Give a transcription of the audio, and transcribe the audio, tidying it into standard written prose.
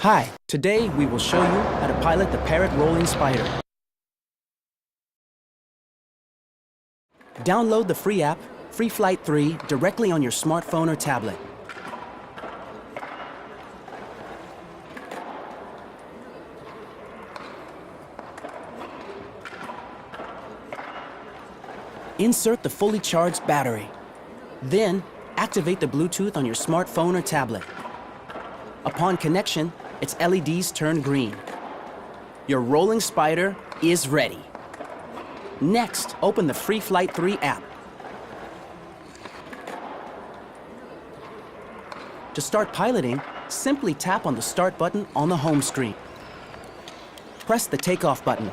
Hi, today we will show you how to pilot the Parrot rolling spider. Download the free app, Free Flight 3, directly on your smartphone or tablet. Insert the fully charged battery. Then, activate the Bluetooth on your smartphone or tablet. Upon connection, its LEDs turn green. Your rolling spider is ready. Next, open the Free Flight 3 app. To start piloting, simply tap on the Start button on the home screen. Press the Takeoff button